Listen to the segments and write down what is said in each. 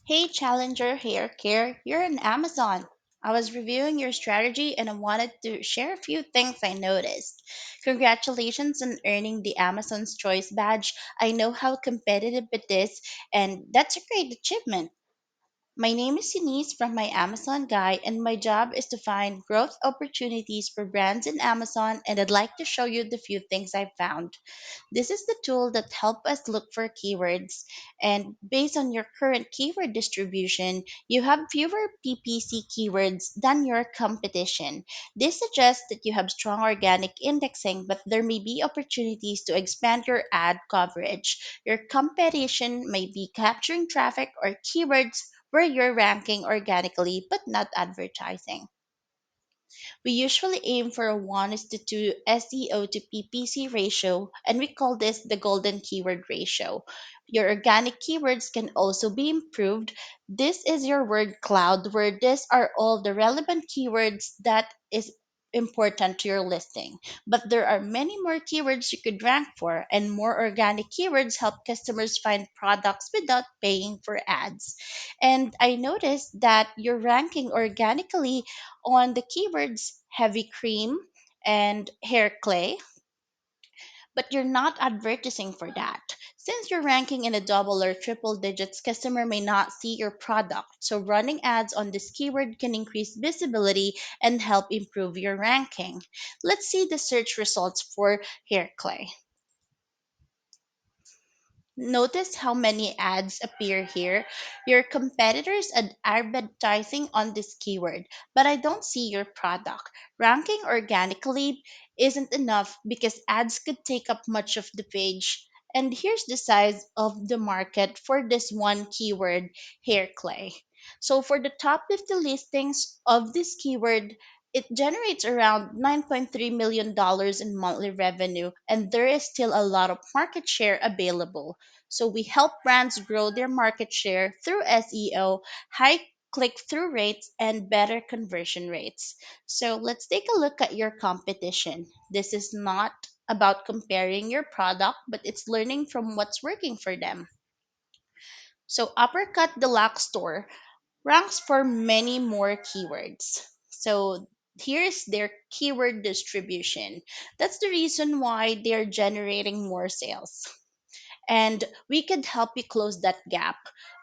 Hey Challenger Hair Care, you're in Amazon. I was reviewing your strategy and I wanted to share a few things I noticed. Congratulations on earning the Amazon's Choice badge. I know how competitive it is, and that's a great achievement. My name is Eunice from my Amazon guide, and my job is to find growth opportunities for brands in Amazon, and I'd like to show you the few things I've found. This is the tool that helps us look for keywords. And based on your current keyword distribution, you have fewer PPC keywords than your competition. This suggests that you have strong organic indexing, but there may be opportunities to expand your ad coverage. Your competition may be capturing traffic or keywords where you're ranking organically but not advertising. We usually aim for a 1 is to 2 SEO to PPC ratio, and we call this the golden keyword ratio. Your organic keywords can also be improved. This is your word cloud, where these are all the relevant keywords that is important to your listing. But there are many more keywords you could rank for, and more organic keywords help customers find products without paying for ads. And I noticed that you're ranking organically on the keywords heavy cream and hair clay, but you're not advertising for that. Since you're ranking in a double or triple digits, customer may not see your product. So running ads on this keyword can increase visibility and help improve your ranking. Let's see the search results for hair clay. Notice how many ads appear here. Your competitors are advertising on this keyword, but I don't see your product. Ranking organically isn't enough because ads could take up much of the page. And here's the size of the market for this one keyword, hair clay. So for the top 50 listings of this keyword, it generates around $9.3 million in monthly revenue, and there is still a lot of market share available. So we help brands grow their market share through SEO, high click through rates, and better conversion rates. So let's take a look at your competition. This is not about comparing your product, but it's learning from what's working for them. So Uppercut Deluxe Store ranks for many more keywords. So here's their keyword distribution. That's the reason why they're generating more sales, and we could help you close that gap.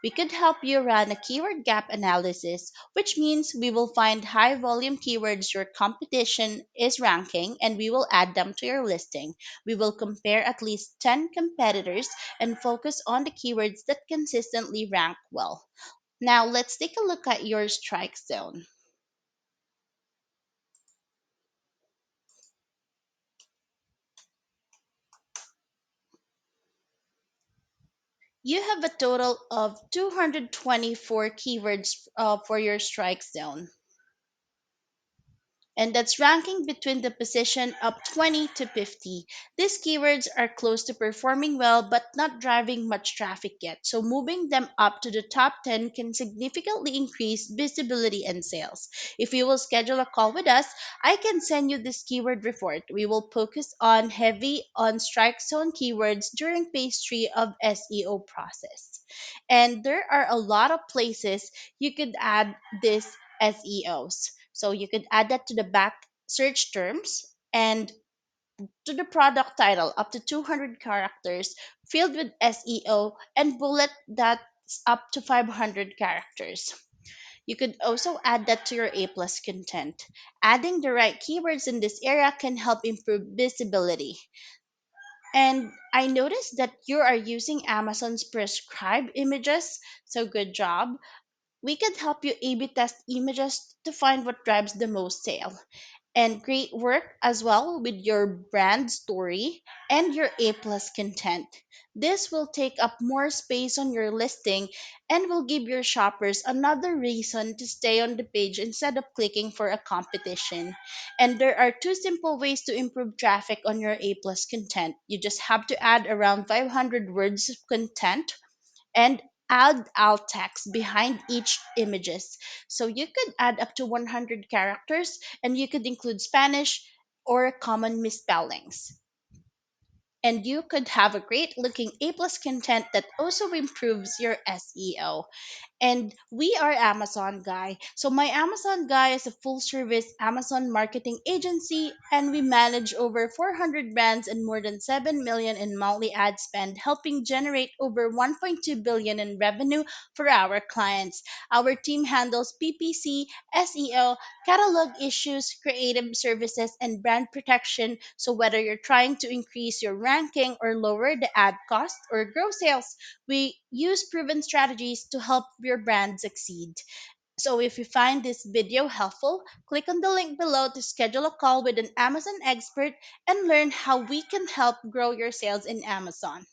We could help you run a keyword gap analysis, which means we will find high volume keywords your competition is ranking and we will add them to your listing. We will compare at least 10 competitors and focus on the keywords that consistently rank well. Now, let's take a look at your strike zone. You have a total of 224 keywords for your strike zone, and that's ranking between the position of 20 to 50. These keywords are close to performing well but not driving much traffic yet, so moving them up to the top 10 can significantly increase visibility and sales. If you will schedule a call with us, I can send you this keyword report. We will focus on heavy on strike zone keywords during phase 3 of SEO process. And there are a lot of places you could add this SEOs. So you could add that to the back search terms and to the product title up to 200 characters filled with SEO and bullet that's up to 500 characters. You could also add that to your A plus content. Adding the right keywords in this area can help improve visibility. And I noticed that you are using Amazon's prescribed images, so good job. We can help you A B test images to find what drives the most sale. And great work as well with your brand story and your A plus content. This will take up more space on your listing and will give your shoppers another reason to stay on the page instead of clicking for a competition. And there are two simple ways to improve traffic on your A plus content. You just have to add around 500 words of content and add alt text behind each images. So you could add up to 100 characters, and you could include Spanish or common misspellings. and you could have a great looking A plus content that also improves your SEO. And we are Amazon Guy. So my Amazon Guy is a full service Amazon marketing agency, and we manage over 400 brands and more than 7 million in monthly ad spend, helping generate over 1.2 billion in revenue for our clients. Our team handles PPC, SEO, catalog issues, creative services, and brand protection. So whether you're trying to increase your ranking or lower the ad cost or grow sales, we use proven strategies to help your brand succeed. So if you find this video helpful, click on the link below to schedule a call with an Amazon expert and learn how we can help grow your sales in Amazon.